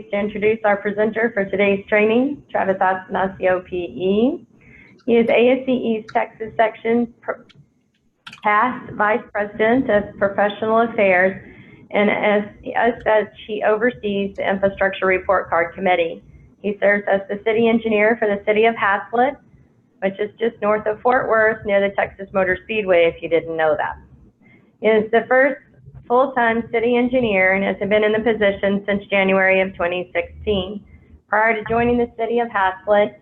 pleased to introduce our presenter for today's training, Travis Athanasio, PE. He is ASCE's Texas Section past Vice President of Professional Affairs, and as such, he oversees the Infrastructure Report Card Committee. He serves as the City Engineer for the City of Hazlet, which is just north of Fort Worth near the Texas Motor Speedway, if you didn't know that. He is the first full-time city engineer and has been in the position since January of 2016. Prior to joining the City of Hazlet,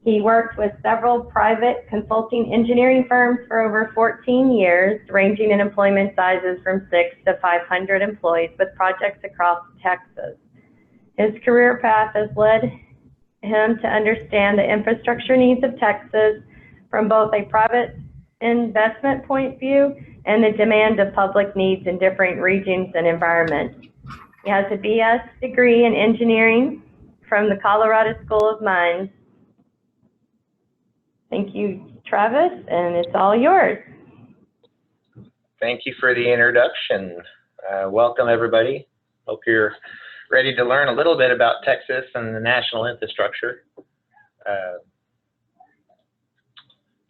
he worked with several private consulting engineering firms for over 14 years, ranging in employment sizes from 6 to 500 employees with projects across Texas. His career path has led him to understand the infrastructure needs of Texas from both a private investment point of view and the demand of public needs in different regions and environments. He has a BS degree in engineering from the Colorado School of Mines. Thank you, Travis, and it's all yours. Thank you for the introduction. Welcome, everybody. Hope you're ready to learn a little bit about Texas and the national infrastructure.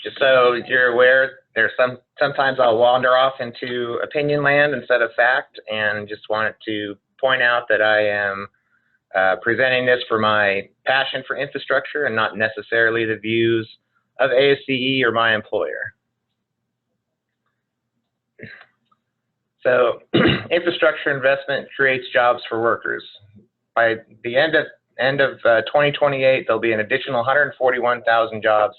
Just so you're aware, there's sometimes I'll wander off into opinion land instead of fact, and just wanted to point out that I am presenting this for my passion for infrastructure and not necessarily the views of ASCE or my employer. So infrastructure investment creates jobs for workers. By the end of 2028, there'll be an additional 141,000 jobs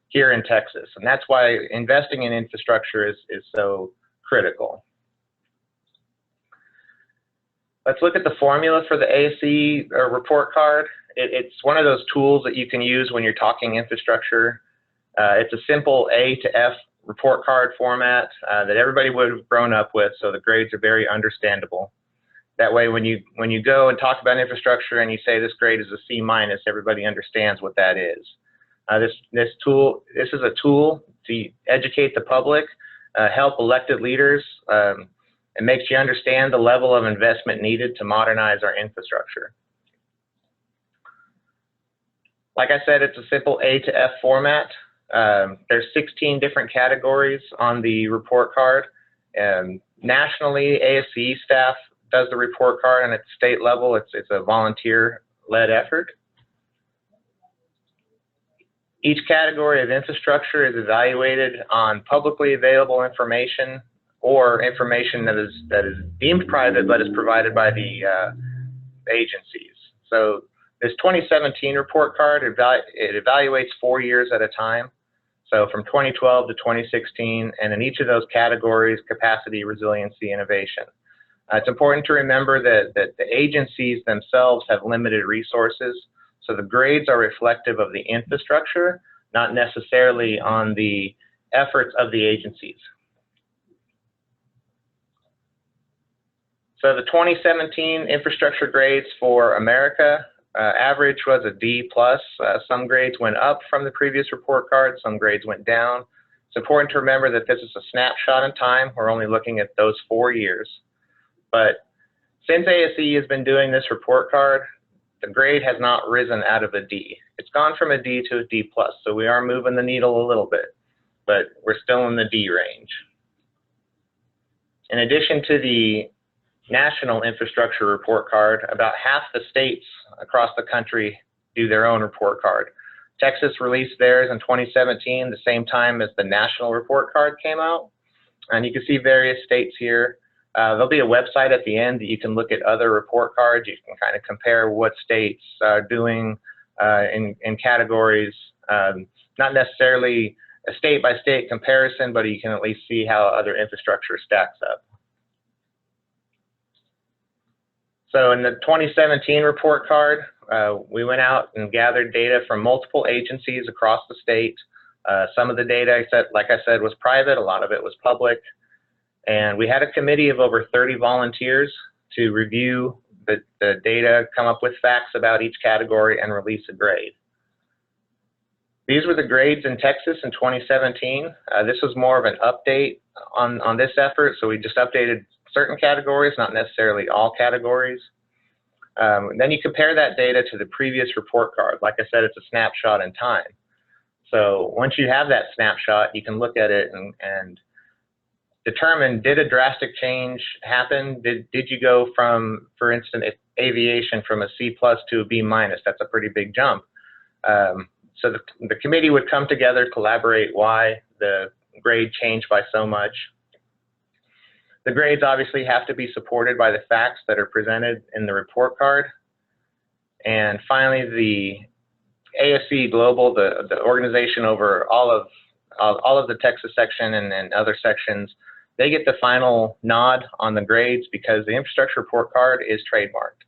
here in Texas, and that's why investing in infrastructure is so critical. Let's look at the formula for the ASCE report card. It's one of those tools that you can use when you're talking infrastructure. It's a simple A to F report card format that everybody would have grown up with, so the grades are very understandable. That way, when you go and talk about infrastructure and you say this grade is a C-, everybody understands what that is. This is a tool to educate the public, help elected leaders. It makes you understand the level of investment needed to modernize our infrastructure. Like I said, it's a simple A to F format. There's 16 different categories on the report card. Nationally, ASCE staff does the report card, and at the state level, it's a volunteer-led effort. Each category of infrastructure is evaluated on publicly available information or information that is deemed private but is provided by the agencies. So this 2017 report card, it evaluates 4 years at a time. So from 2012 to 2016, and in each of those categories, capacity, resiliency, innovation. It's important to remember that the agencies themselves have limited resources, so the grades are reflective of the infrastructure, not necessarily on the efforts of the agencies. So the 2017 infrastructure grades for America, average was a D+. Some grades went up from the previous report card, some grades went down. It's important to remember that this is a snapshot in time. We're only looking at those 4 years. But since ASCE has been doing this report card, the grade has not risen out of a D. It's gone from a D to a D+, so we are moving the needle a little bit, but we're still in the D range. In addition to the national infrastructure report card, about half the states across the country do their own report card. Texas released theirs in 2017, the same time as the national report card came out. And you can see various states here. There'll be a website at the end that you can look at other report cards. You can kind of compare what states are doing in categories, not necessarily a state-by-state comparison, but you can at least see how other infrastructure stacks up. So in the 2017 report card, we went out and gathered data from multiple agencies across the state. Some of the data, like I said, was private. A lot of it was public. And we had a committee of over 30 volunteers to review the data, come up with facts about each category, and release a grade. These were the grades in Texas in 2017. This was more of an update on this effort, so we just updated certain categories, not necessarily all categories. Then you compare that data to the previous report card. Like I said, it's a snapshot in time. So once you have that snapshot, you can look at it and determine, did a drastic change happen? Did you go from, for instance, aviation from a C+ to a B-? That's a pretty big jump. So the committee would come together, collaborate why the grade changed by so much. The grades obviously have to be supported by the facts that are presented in the report card. And finally, the ASCE Global, the organization over all of the Texas section and other sections, they get the final nod on the grades because the infrastructure report card is trademarked.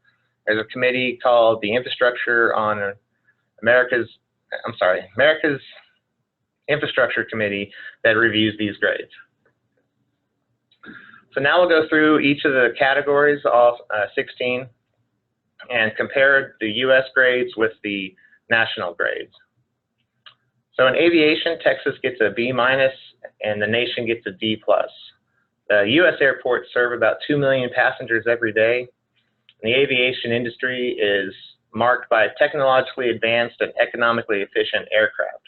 There's a committee called the Infrastructure on America's Infrastructure Committee that reviews these grades. So now we'll go through each of the categories, all 16, and compare the U.S. grades with the national grades. So in aviation, Texas gets a B- and the nation gets a D+. U.S. airports serve about 2 million passengers every day. The aviation industry is marked by technologically advanced and economically efficient aircraft.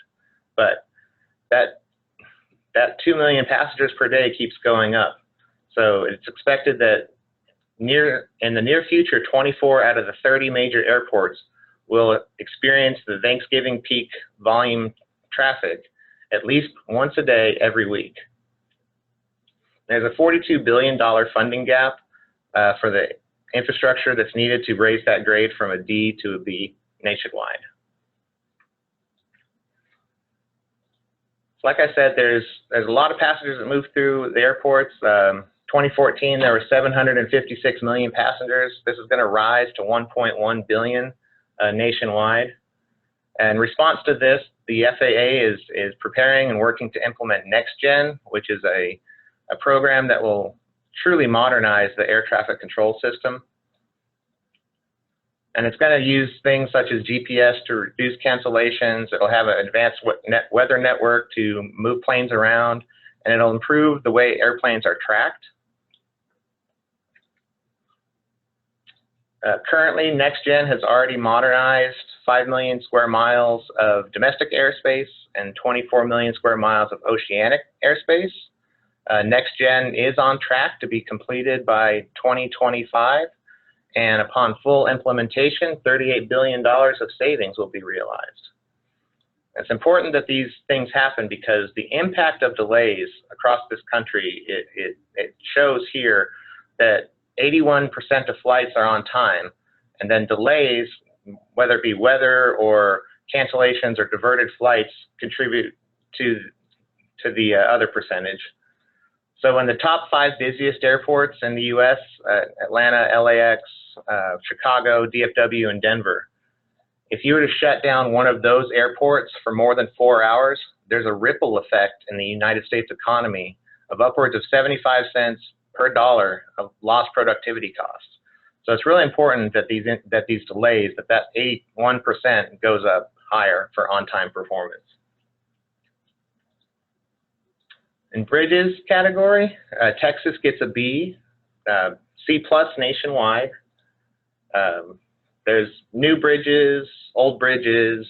But that 2 million passengers per day keeps going up. So it's expected that in the near future, 24 out of the 30 major airports will experience the Thanksgiving peak volume traffic at least once a day every week. There's a $42 billion funding gap for the infrastructure that's needed to raise that grade from a D to a B nationwide. So like I said, there's a lot of passengers that move through the airports. 2014, there were 756 million passengers. This is going to rise to 1.1 billion nationwide. In response to this, the FAA is preparing and working to implement NextGen, which is a program that will truly modernize the air traffic control system. And it's going to use things such as GPS to reduce cancellations. It'll have an advanced weather network to move planes around, and it'll improve the way airplanes are tracked. Currently, NextGen has already modernized 5 million square miles of domestic airspace and 24 million square miles of oceanic airspace. NextGen is on track to be completed by 2025, and upon full implementation, $38 billion of savings will be realized. It's important that these things happen because the impact of delays across this country, it shows here that 81% of flights are on time, and then delays, whether it be weather or cancellations or diverted flights, contribute to the other percentage. So in the top 5 busiest airports in the U.S., Atlanta, LAX, Chicago, DFW, and Denver, if you were to shut down one of those airports for more than 4 hours, there's a ripple effect in the United States economy of upwards of 75 cents per dollar of lost productivity costs. So it's really important that these delays, that 81% goes up higher for on-time performance. In bridges category, Texas gets a B, C+ nationwide. There's new bridges, old bridges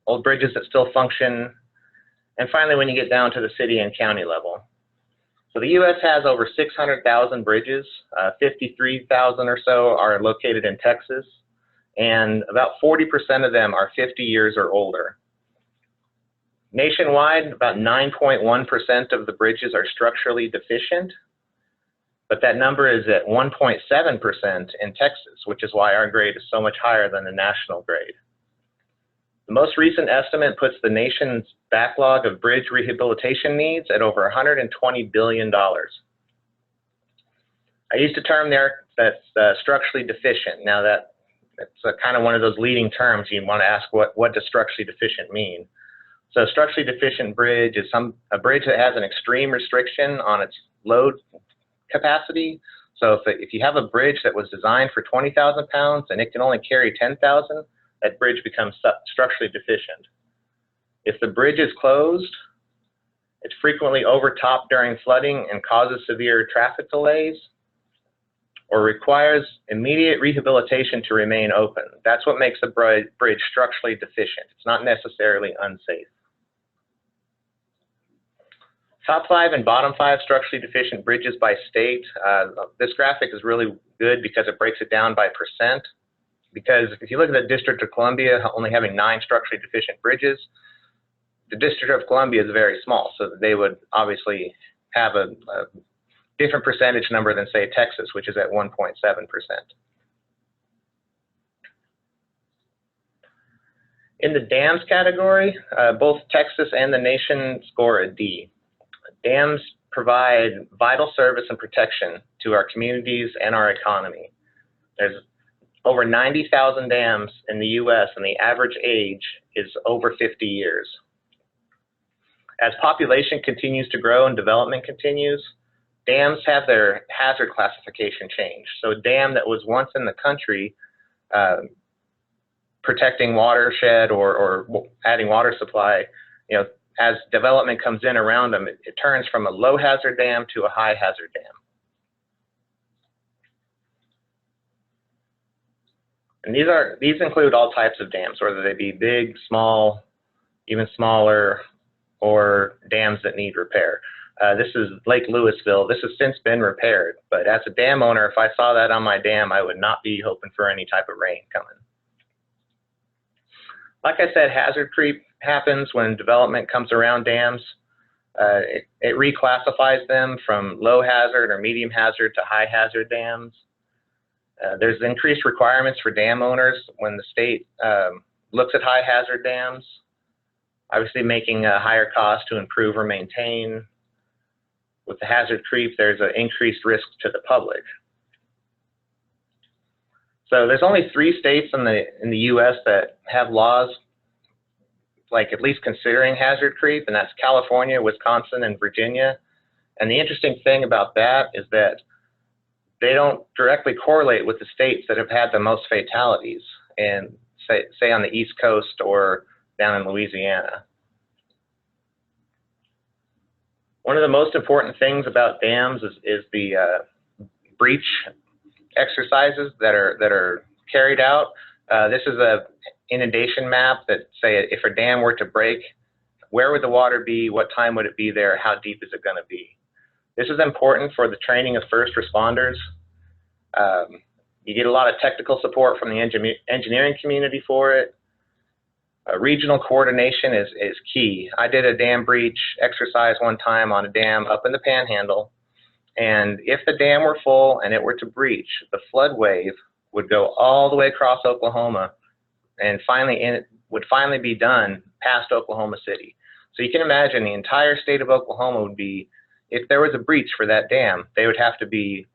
that still function, and finally when you get down to the city and county level. So the U.S. has over 600,000 bridges, 53,000 or so are located in Texas, and about 40% of them are 50 years or older. Nationwide, about 9.1% of the bridges are structurally deficient, but that number is at 1.7% in Texas, which is why our grade is so much higher than the national grade. The most recent estimate puts the nation's backlog of bridge rehabilitation needs at over $120 billion. I used a term there that's structurally deficient. Now that's kind of one of those leading terms. You want to ask what does structurally deficient mean? So a structurally deficient bridge is a bridge that has an extreme restriction on its load capacity. So if you have a bridge that was designed for 20,000 pounds and it can only carry 10,000, that bridge becomes structurally deficient. If the bridge is closed, it's frequently overtopped during flooding and causes severe traffic delays. or requires immediate rehabilitation to remain open. That's what makes a bridge structurally deficient. It's not necessarily unsafe. Top 5 and bottom 5 structurally deficient bridges by state. This graphic is really good because it breaks it down by percent. Because if you look at the District of Columbia only having 9 structurally deficient bridges, the District of Columbia is very small, so they would obviously have a different percentage number than, say, Texas, which is at 1.7%. In the dams category, both Texas and the nation score a D. Dams provide vital service and protection to our communities and our economy. There's over 90,000 dams in the U.S., and the average age is over 50 years. As population continues to grow and development continues, dams have their hazard classification changed. So a dam that was once in the country protecting watershed or adding water supply, as development comes in around them, it turns from a low hazard dam to a high hazard dam. And these include all types of dams, whether they be big, small, even smaller, or dams that need repair. This is Lake Louisville. This has since been repaired, but as a dam owner, if I saw that on my dam, I would not be hoping for any type of rain coming. Like I said, hazard creep happens when development comes around dams. It reclassifies them from low hazard or medium hazard to high hazard dams. There's increased requirements for dam owners when the state looks at high hazard dams, obviously making a higher cost to improve or maintain. With the hazard creep, there's an increased risk to the public. So there's only 3 states in the U.S. that have laws like at least considering hazard creep, and that's California, Wisconsin, and Virginia. And the interesting thing about that is that they don't directly correlate with the states that have had the most fatalities, and say on the East Coast or down in Louisiana. One of the most important things about dams is the breach exercises that are carried out. This is a inundation map that say if a dam were to break, where would the water be, what time would it be there, how deep is it going to be. This is important for the training of first responders. You get a lot of technical support from the engineering community for it. Regional coordination is key. I did a dam breach exercise one time on a dam up in the Panhandle, and if the dam were full and it were to breach, the flood wave would go all the way across Oklahoma and would finally be done past Oklahoma City. So you can imagine the entire state of Oklahoma would be, if there was a breach for that dam, they would have to be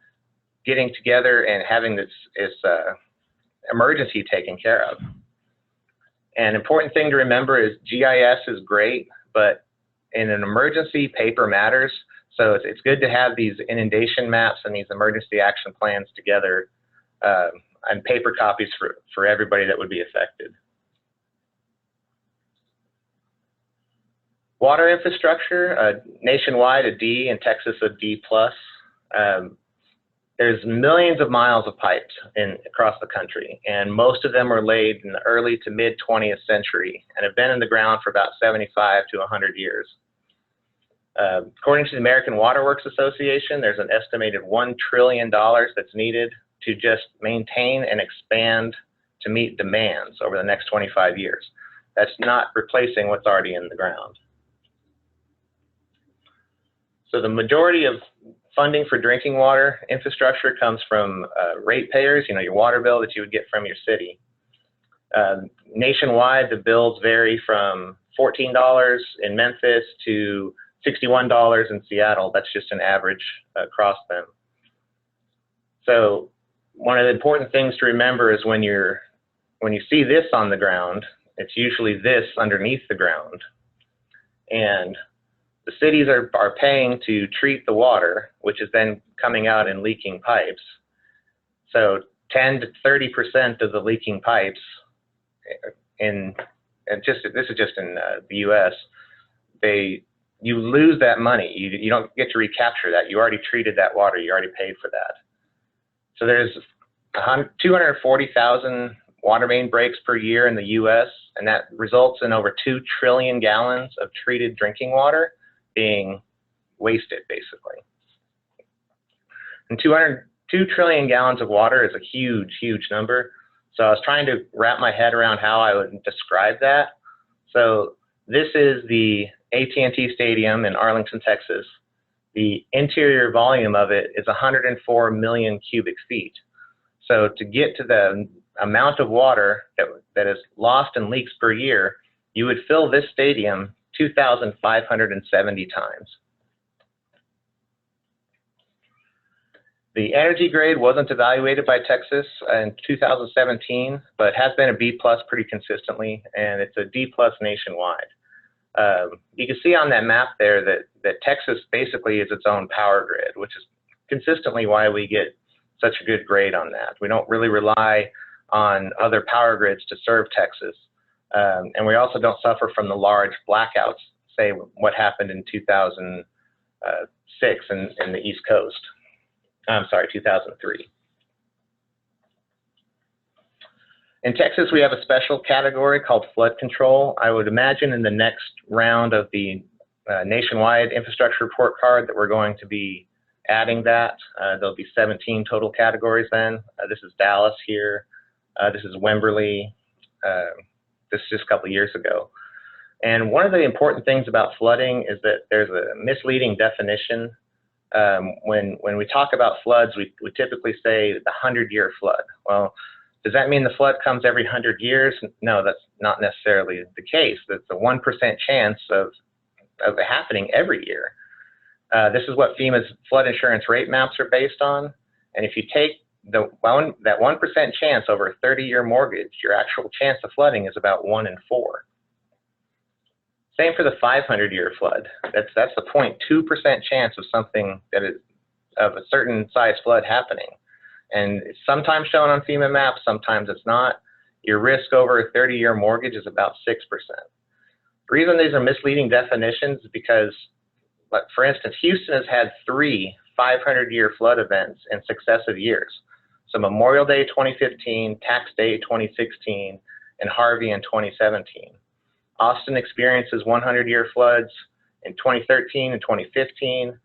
getting together and having this emergency taken care of. An important thing to remember is GIS is great, but in an emergency, paper matters. So it's good to have these inundation maps and these emergency action plans together and paper copies for everybody that would be affected. Water infrastructure, nationwide a D, and Texas a D+. There's millions of miles of pipes across the country, and most of them were laid in the early to mid 20th century and have been in the ground for about 75 to 100 years. According to the American Water Works Association, there's an estimated $1 trillion that's needed to just maintain and expand to meet demands over the next 25 years. That's not replacing what's already in the ground. So the majority of funding for drinking water infrastructure comes from ratepayers, your water bill that you would get from your city. Nationwide, the bills vary from $14 in Memphis to $61 in Seattle. That's just an average across them. So one of the important things to remember is when you see this on the ground, it's usually this underneath the ground. And the cities are paying to treat the water, which is then coming out in leaking pipes. So 10 to 30% of the leaking pipes this is just in the U.S., you lose that money. You don't get to recapture that. You already treated that water. You already paid for that. So there's 240,000 water main breaks per year in the U.S., and that results in over 2 trillion gallons of treated drinking water being wasted, basically. And 2 trillion gallons of water is a huge, huge number. So I was trying to wrap my head around how I would describe that. So this is the AT&T Stadium in Arlington, Texas. The interior volume of it is 104 million cubic feet. So to get to the amount of water that is lost and leaks per year, you would fill this stadium 2,570 times. The energy grade wasn't evaluated by Texas in 2017, but has been a B+ pretty consistently, and it's a D+ nationwide. You can see on that map there that Texas basically is its own power grid, which is consistently why we get such a good grade on that. We don't really rely on other power grids to serve Texas. And we also don't suffer from the large blackouts, say what happened in 2006 in the East Coast. I'm sorry, 2003. In Texas, we have a special category called flood control. I would imagine in the next round of the nationwide infrastructure report card that we're going to be adding that. There'll be 17 total categories then. This is Dallas here. This is Wimberley. This is just a couple of years ago. And one of the important things about flooding is that there's a misleading definition. When we talk about floods, we typically say the 100-year flood. Well, does that mean the flood comes every 100 years? No, that's not necessarily the case. That's a 1% chance of it happening every year. This is what FEMA's flood insurance rate maps are based on. And if you take that 1% chance over a 30-year mortgage, your actual chance of flooding is about 1 in 4. Same for the 500-year flood. That's the 0.2% chance of something that is of a certain size flood happening. And it's sometimes shown on FEMA maps, sometimes it's not. Your risk over a 30-year mortgage is about 6%. The reason these are misleading definitions is because, like, for instance, Houston has had 3 500-year flood events in successive years. So Memorial Day 2015, Tax Day 2016, and Harvey in 2017. Austin experiences 100-year floods in 2013 and 2015.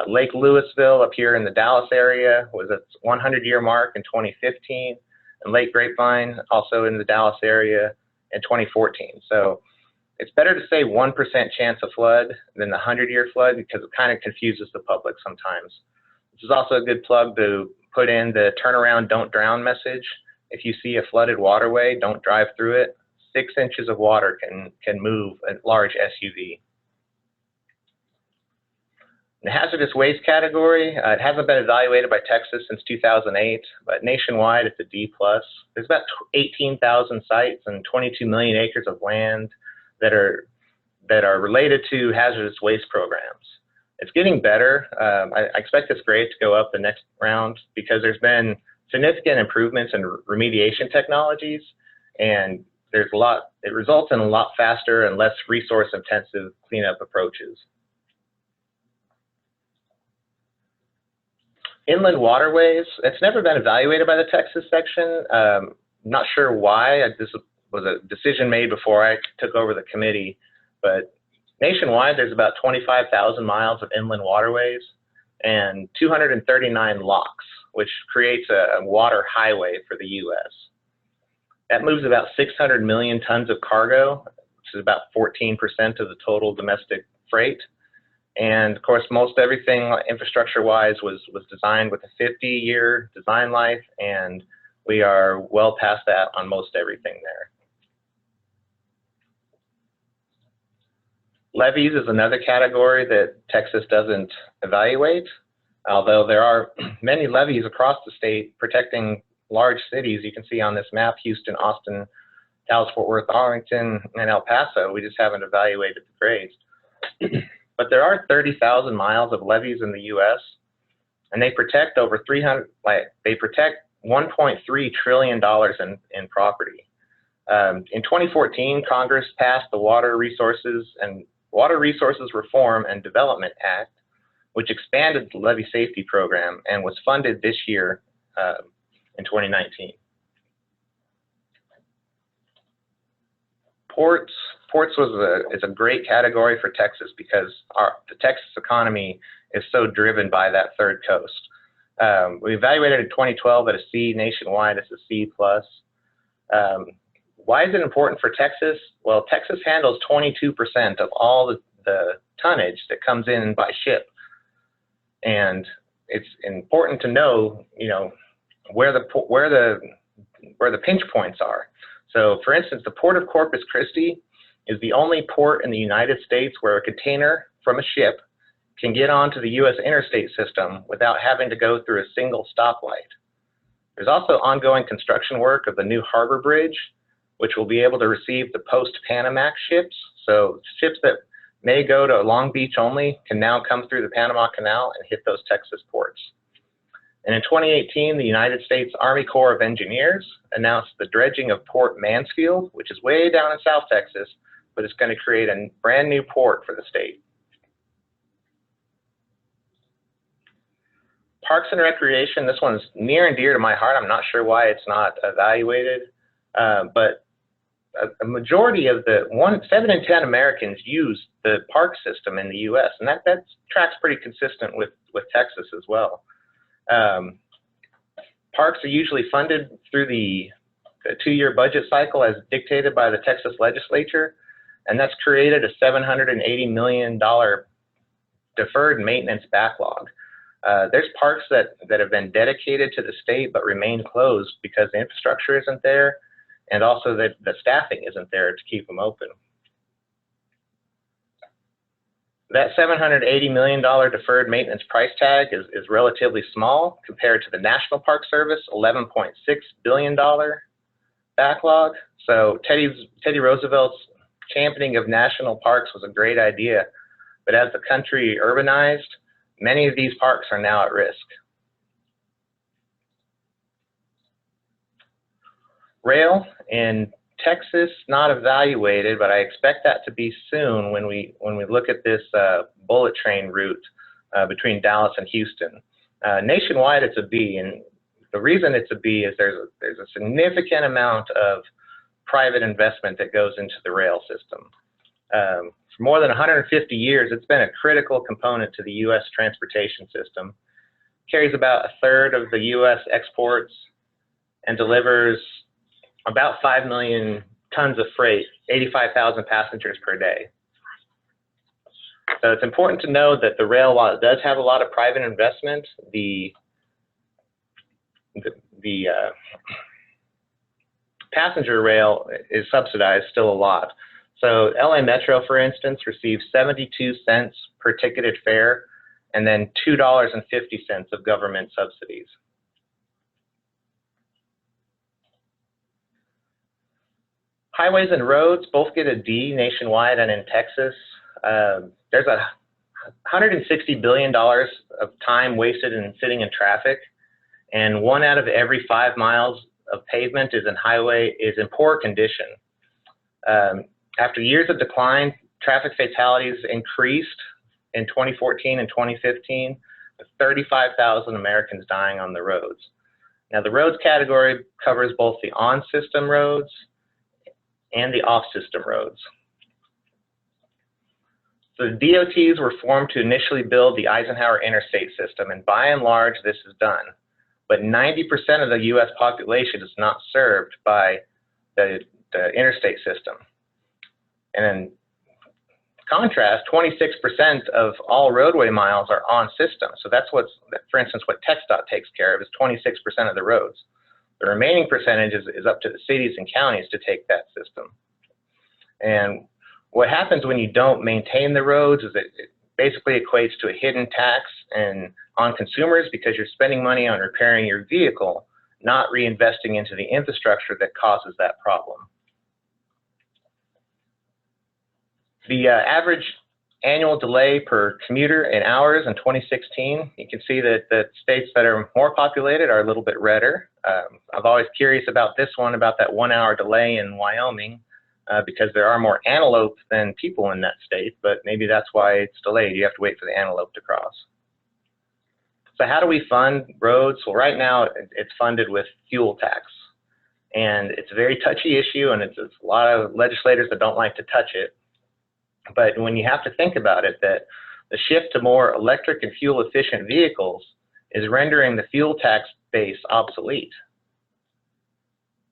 Lake Louisville up here in the Dallas area was its 100-year mark in 2015, and Lake Grapevine also in the Dallas area in 2014. So it's better to say 1% chance of flood than the 100-year flood because it kind of confuses the public sometimes. This is also a good plug to put in the turnaround, don't drown message. If you see a flooded waterway, don't drive through it. 6 inches of water can move a large SUV. The hazardous waste category, it hasn't been evaluated by Texas since 2008, but nationwide it's a D+. There's about 18,000 sites and 22 million acres of land that are related to hazardous waste programs. It's getting better. I expect this grade to go up the next round because there's been significant improvements in remediation technologies, and it results in a lot faster and less resource-intensive cleanup approaches. Inland waterways, it's never been evaluated by the Texas section. Not sure why. This was a decision made before I took over the committee, but nationwide there's about 25,000 miles of inland waterways and 239 locks, which creates a water highway for the U.S. That moves about 600 million tons of cargo, which is about 14% of the total domestic freight. And of course, most everything infrastructure-wise was designed with a 50-year design life, and we are well past that on most everything there. Levees is another category that Texas doesn't evaluate, although there are many levees across the state protecting large cities. You can see on this map, Houston, Austin, Dallas, Fort Worth, Arlington, and El Paso. We just haven't evaluated the grades. But there are 30,000 miles of levees in the U.S., and they protect over $1.3 trillion in property. In 2014, Congress passed the Water Resources Reform and Development Act, which expanded the levee safety program and was funded this year in 2019. Ports is a great category for Texas because the Texas economy is so driven by that third coast. We evaluated in 2012 at a C nationwide. It's a C+. Why is it important for Texas? Well, Texas handles 22% of all the tonnage that comes in by ship, and it's important to know, where the pinch points are. So, for instance, the Port of Corpus Christi is the only port in the United States where a container from a ship can get onto the U.S. interstate system without having to go through a single stoplight. There's also ongoing construction work of the new harbor bridge, which will be able to receive the post-Panamax ships. So ships that may go to Long Beach only can now come through the Panama Canal and hit those Texas ports. And in 2018, the United States Army Corps of Engineers announced the dredging of Port Mansfield, which is way down in South Texas, but it's going to create a brand new port for the state. Parks and Recreation, this one's near and dear to my heart. I'm not sure why it's not evaluated, but a majority of 7 in 10 Americans use the park system in the U.S., and that tracks pretty consistent with Texas as well. Parks are usually funded through the 2-year budget cycle as dictated by the Texas Legislature, and that's created a $780 million deferred maintenance backlog. There's parks that have been dedicated to the state but remain closed because the infrastructure isn't there, and also that the staffing isn't there to keep them open. That $780 million deferred maintenance price tag is relatively small compared to the National Park Service $11.6 billion backlog. So Teddy Roosevelt's championing of national parks was a great idea, but as the country urbanized, many of these parks are now at risk. Rail in Texas, not evaluated, but I expect that to be soon when we look at this bullet train route between Dallas and Houston. Nationwide, it's a B, and the reason it's a B is there's a significant amount of private investment that goes into the rail system. For more than 150 years, it's been a critical component to the U.S. transportation system. Carries about 1/3 of the U.S. exports and delivers about 5 million tons of freight, 85,000 passengers per day. So it's important to know that the rail, while it does have a lot of private investment, the passenger rail is subsidized still a lot. So LA Metro, for instance, receives 72 cents per ticketed fare and then $2.50 of government subsidies. Highways and roads both get a D nationwide and in Texas. There's $160 billion of time wasted in sitting in traffic, and 1 out of every 5 miles of pavement is in poor condition. After years of decline, traffic fatalities increased in 2014 and 2015, with 35,000 Americans dying on the roads. Now, the roads category covers both the on-system roads and the off-system roads. So the DOTs were formed to initially build the Eisenhower interstate system, and by and large, this is done. But 90% of the U.S. population is not served by the interstate system. And in contrast, 26% of all roadway miles are on system. So that's for instance, what TxDOT takes care of is 26% of the roads. The remaining percentage is up to the cities and counties to take that system. And what happens when you don't maintain the roads is it basically equates to a hidden tax on consumers because you're spending money on repairing your vehicle, not reinvesting into the infrastructure that causes that problem. The average annual delay per commuter in hours in 2016, you can see that the states that are more populated are a little bit redder. I'm always curious about this one, about that 1 hour delay in Wyoming, because there are more antelope than people in that state, but maybe that's why it's delayed. You have to wait for the antelope to cross. So how do we fund roads? Well, right now it's funded with fuel tax. And it's a very touchy issue, and it's a lot of legislators that don't like to touch it. But when you have to think about it, that the shift to more electric and fuel efficient vehicles is rendering the fuel tax base obsolete.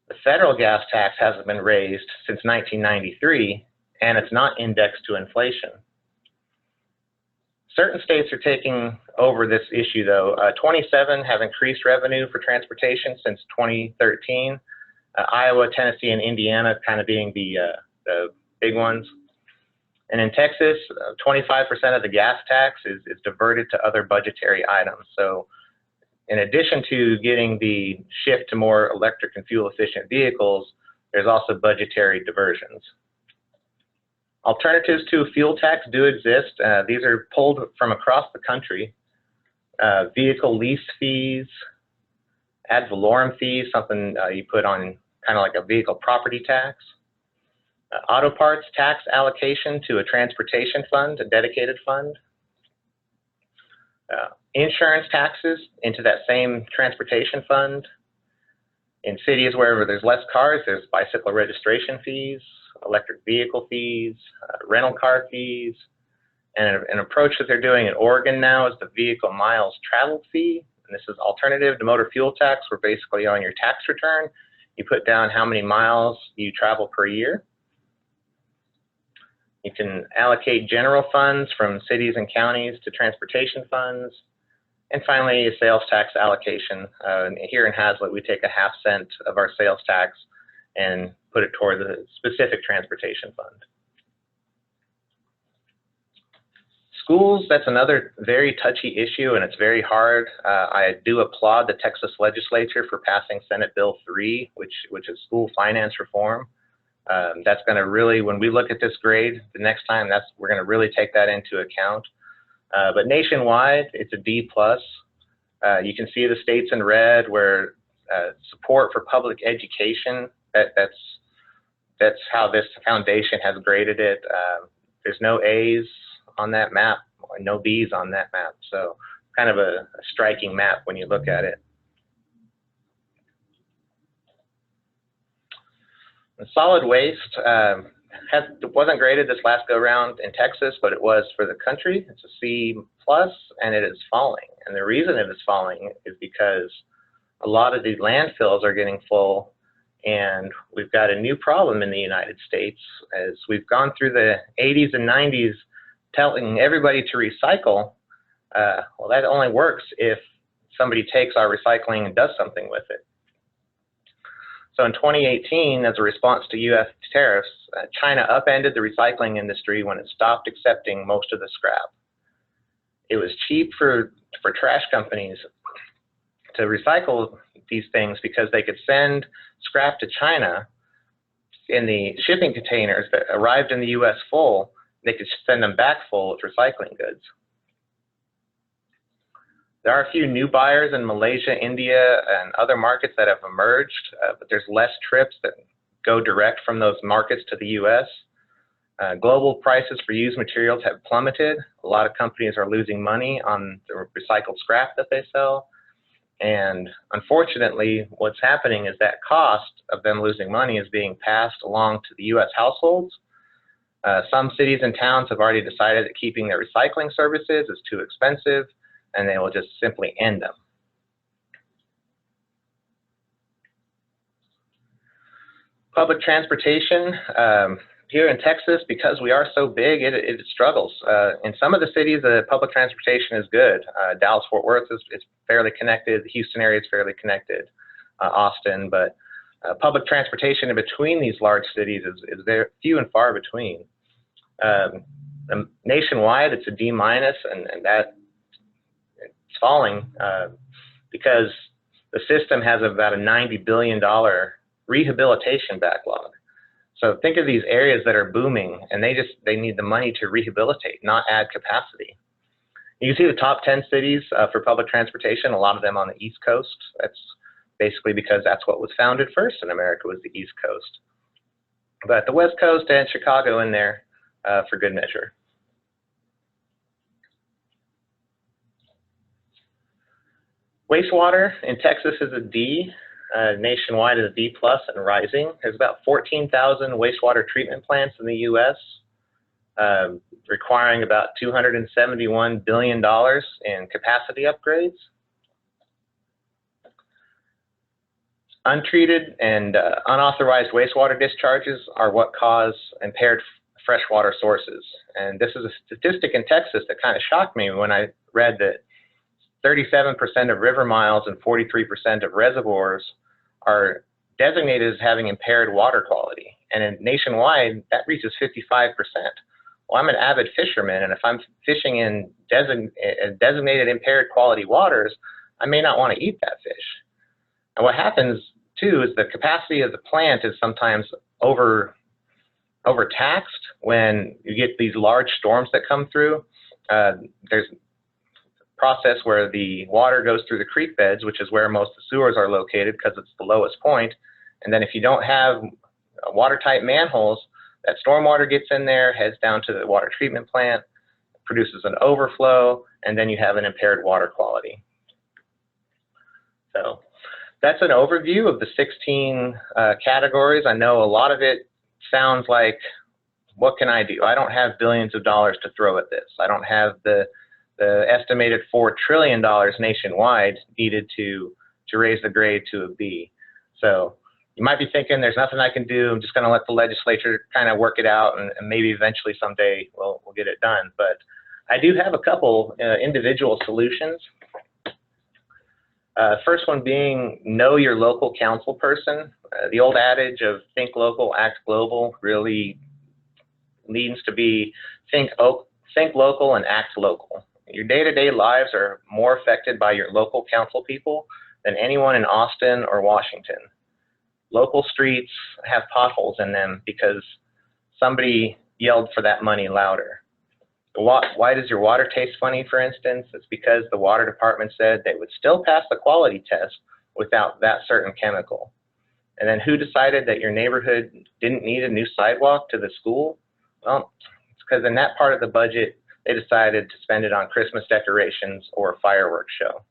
The federal gas tax hasn't been raised since 1993, and it's not indexed to inflation. Certain states are taking over this issue, though. 27 have increased revenue for transportation since 2013. Iowa, Tennessee, and Indiana kind of being the big ones. And in Texas, 25% of the gas tax is diverted to other budgetary items. So in addition to getting the shift to more electric and fuel efficient vehicles, there's also budgetary diversions. Alternatives to a fuel tax do exist. These are pulled from across the country. Vehicle lease fees, ad valorem fees, something you put on kind of like a vehicle property tax. Auto parts tax allocation to a transportation fund, a dedicated fund. Insurance taxes into that same transportation fund. In cities wherever there's less cars, there's bicycle registration fees, electric vehicle fees, rental car fees. And an approach that they're doing in Oregon now is the vehicle miles traveled fee. And this is alternative to motor fuel tax, where basically on your tax return, you put down how many miles you travel per year. You can allocate general funds from cities and counties to transportation funds. And finally, a sales tax allocation. Here in Hazlet, we take a ½ cent of our sales tax and put it toward the specific transportation fund. Schools, that's another very touchy issue, and it's very hard. I do applaud the Texas Legislature for passing Senate Bill 3, which is school finance reform. That's going to really, when we look at this grade the next time, we're going to really take that into account. But nationwide, it's a D+. You can see the states in red where support for public education, that's how this foundation has graded it. There's no A's on that map, or no B's on that map. So kind of a striking map when you look at it. The solid waste wasn't graded this last go round in Texas, but it was for the country. It's a C+, and it is falling. And the reason it is falling is because a lot of these landfills are getting full, and we've got a new problem in the United States as we've gone through the 80s and 90s telling everybody to recycle. Well, that only works if somebody takes our recycling and does something with it. So in 2018, as a response to US tariffs, China upended the recycling industry when it stopped accepting most of the scrap. It was cheap for trash companies to recycle these things because they could send scrap to China in the shipping containers that arrived in the US full. They could send them back full with recycling goods. There are a few new buyers in Malaysia, India, and other markets that have emerged, but there's less trips that go direct from those markets to the US. Global prices for used materials have plummeted. A lot of companies are losing money on the recycled scrap that they sell. And unfortunately, what's happening is that cost of them losing money is being passed along to the US households. Some cities and towns have already decided that keeping their recycling services is too expensive, and they will just simply end them. Public transportation, here in Texas, because we are so big, it struggles. In some of the cities, the public transportation is good. Dallas-Fort Worth is fairly connected. The Houston area is fairly connected. Austin, but public transportation in between these large cities is very few and far between. Nationwide, it's a D-, and that it's falling because the system has about a $90 billion rehabilitation backlog. So think of these areas that are booming, and they need the money to rehabilitate, not add capacity. You can see the top 10 cities for public transportation, a lot of them on the East Coast. That's basically because that's what was founded first in America, was the East Coast. But the West Coast and Chicago in there for good measure. Wastewater in Texas is a D. Nationwide is a D+ and rising. There's about 14,000 wastewater treatment plants in the U.S., requiring about $271 billion in capacity upgrades. Untreated and unauthorized wastewater discharges are what cause impaired freshwater sources. And this is a statistic in Texas that kind of shocked me when I read that 37% of river miles and 43% of reservoirs are designated as having impaired water quality. And nationwide, that reaches 55%. Well, I'm an avid fisherman, and if I'm fishing in designated impaired quality waters, I may not want to eat that fish. And what happens, too, is the capacity of the plant is sometimes overtaxed when you get these large storms that come through. There's a process where the water goes through the creek beds, which is where most of the sewers are located because it's the lowest point. And then if you don't have watertight manholes, that stormwater gets in there, heads down to the water treatment plant, produces an overflow, and then you have an impaired water quality. So that's an overview of the 16 categories. I know a lot of it sounds like, what can I do? I don't have billions of dollars to throw at this. I don't have the estimated $4 trillion nationwide needed to raise the grade to a B. So you might be thinking, there's nothing I can do. I'm just going to let the legislature kind of work it out, and maybe eventually someday we'll get it done. But I do have a couple individual solutions. First one being, know your local council person. The old adage of think local, act global really needs to be think local and act local. Your day-to-day lives are more affected by your local council people than anyone in Austin or Washington. Local streets have potholes in them because somebody yelled for that money louder. Why does your water taste funny, for instance? It's because the water department said they would still pass the quality test without that certain chemical. And then who decided that your neighborhood didn't need a new sidewalk to the school? Well, it's because in that part of the budget, they decided to spend it on Christmas decorations or a fireworks show.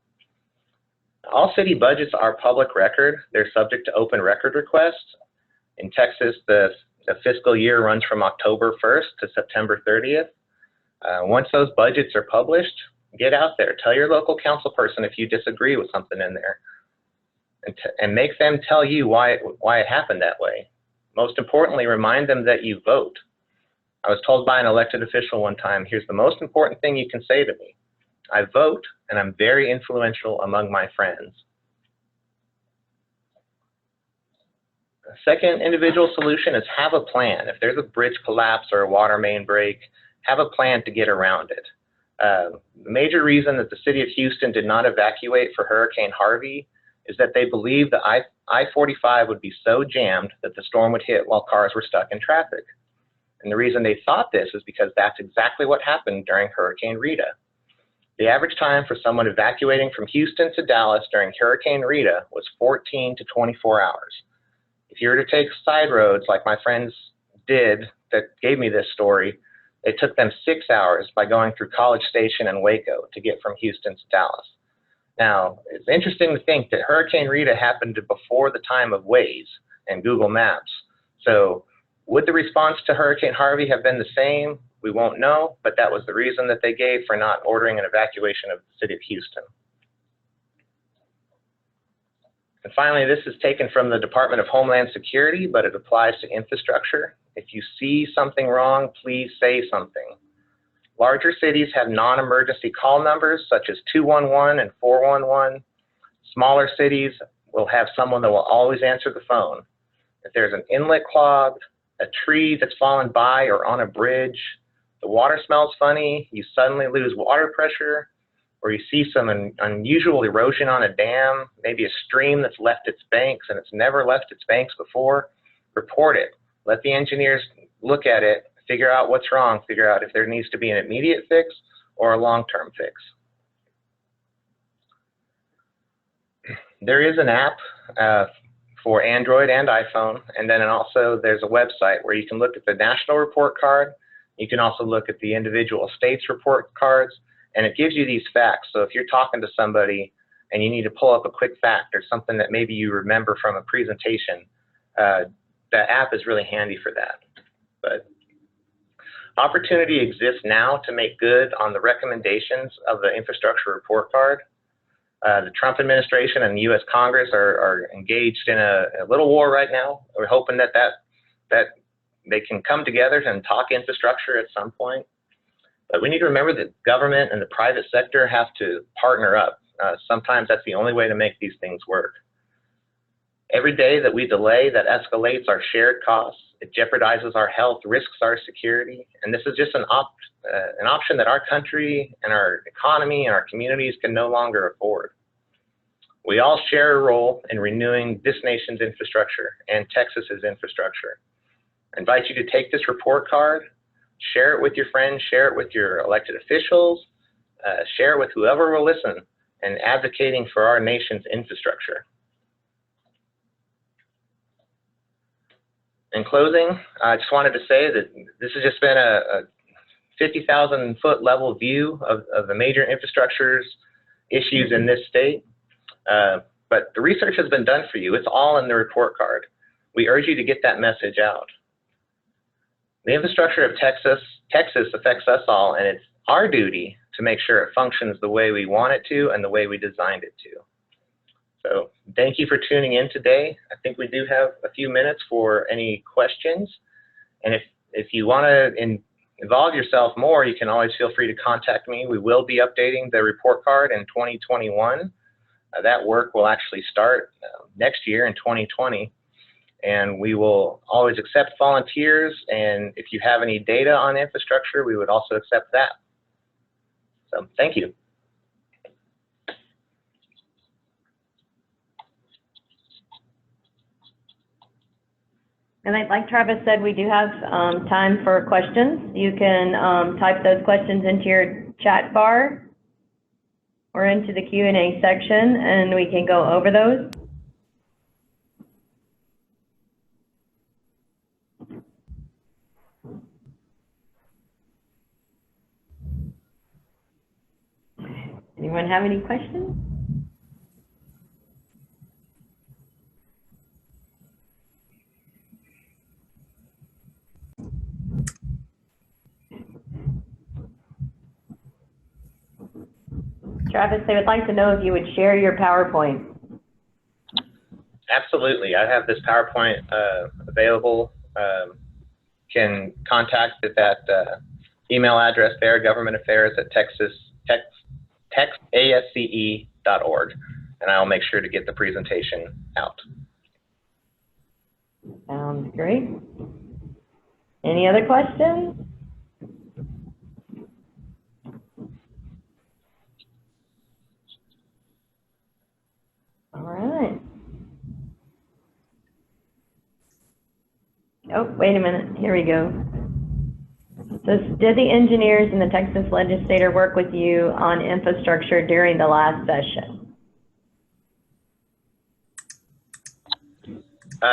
All city budgets are public record. They're subject to open record requests. In Texas, the fiscal year runs from October 1st to September 30th. Once those budgets are published, get out there. Tell your local council person if you disagree with something in there, and make them tell you why it happened that way. Most importantly, remind them that you vote. I was told by an elected official one time, here's the most important thing you can say to me. I vote, and I'm very influential among my friends. The second individual solution is have a plan. If there's a bridge collapse or a water main break, have a plan to get around it. The major reason that the city of Houston did not evacuate for Hurricane Harvey is that they believed the I-45 would be so jammed that the storm would hit while cars were stuck in traffic. And the reason they thought this is because that's exactly what happened during Hurricane Rita. The average time for someone evacuating from Houston to Dallas during Hurricane Rita was 14 to 24 hours. If you were to take side roads like my friends did that gave me this story, it took them 6 hours by going through College Station and Waco to get from Houston to Dallas. Now, it's interesting to think that Hurricane Rita happened before the time of Waze and Google Maps. So would the response to Hurricane Harvey have been the same? We won't know, but that was the reason that they gave for not ordering an evacuation of the city of Houston. And finally, this is taken from the Department of Homeland Security, but it applies to infrastructure. If you see something wrong, please say something. Larger cities have non-emergency call numbers such as 211 and 411. Smaller cities will have someone that will always answer the phone. If there's an inlet clogged, a tree that's fallen by or on a bridge, the water smells funny, you suddenly lose water pressure, or you see some unusual erosion on a dam, maybe a stream that's left its banks and it's never left its banks before, report it. Let the engineers look at it, figure out what's wrong, figure out if there needs to be an immediate fix or a long-term fix. There is an app for Android and iPhone, and then also there's a website where you can look at the national report card. You can also look at the individual states report cards, and it gives you these facts. So if you're talking to somebody and you need to pull up a quick fact or something that maybe you remember from a presentation, the app is really handy for that. But opportunity exists now to make good on the recommendations of the infrastructure report card. The Trump administration and the U.S. Congress are engaged in a little war right now. We're hoping that they can come together and talk infrastructure at some point. But we need to remember that government and the private sector have to partner up. Sometimes that's the only way to make these things work. Every day that we delay, that escalates our shared costs. It jeopardizes our health, risks our security, and this is just an option that our country and our economy and our communities can no longer afford. We all share a role in renewing this nation's infrastructure and Texas's infrastructure. I invite you to take this report card, share it with your friends, share it with your elected officials, share it with whoever will listen, and advocating for our nation's infrastructure. In closing, I just wanted to say that this has just been a 50,000-foot level view of the major infrastructures issues in this state. But the research has been done for you. It's all in the report card. We urge you to get that message out. The infrastructure of Texas affects us all, and it's our duty to make sure it functions the way we want it to and the way we designed it to. So thank you for tuning in today. I think we do have a few minutes for any questions. And if you want to involve yourself more, you can always feel free to contact me. We will be updating the report card in 2021. That work will actually start next year in 2020. And we will always accept volunteers. And if you have any data on infrastructure, we would also accept that. So thank you. And like Travis said, we do have time for questions. You can type those questions into your chat bar or into the Q&A section, and we can go over those. Anyone have any questions? Travis, they would like to know if you would share your PowerPoint. Absolutely. I have this PowerPoint available. Can contact at that email address there, governmentaffairs@texasce.org, and I'll make sure to get the presentation out. Sounds great. Any other questions? All right. Oh, wait a minute. Here we go. So did the engineers in the Texas Legislature work with you on infrastructure during the last session?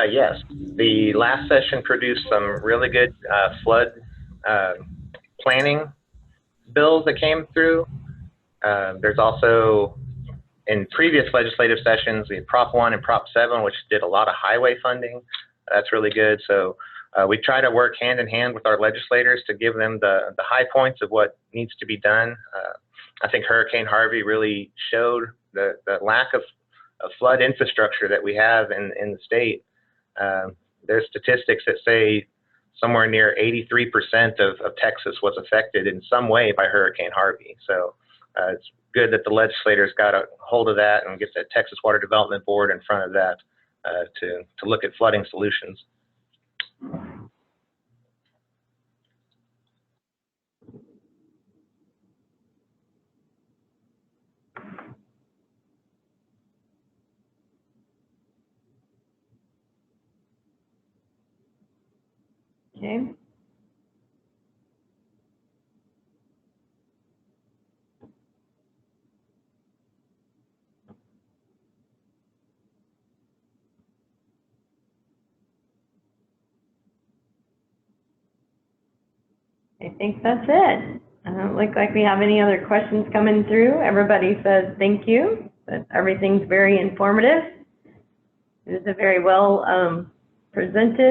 Yes, the last session produced some really good flood planning bills that came through. There's also, in previous legislative sessions, we had Prop 1 and Prop 7, which did a lot of highway funding. That's really good. So we try to work hand in hand with our legislators to give them the high points of what needs to be done. I think Hurricane Harvey really showed the lack of flood infrastructure that we have in the state. There's statistics that say somewhere near 83% of Texas was affected in some way by Hurricane Harvey. So it's good that the legislators got a hold of that and get the Texas Water Development Board in front of that to look at flooding solutions. Okay. I think that's it. I don't look like we have any other questions coming through. Everybody says thank you. But everything's very informative. It is a very well presented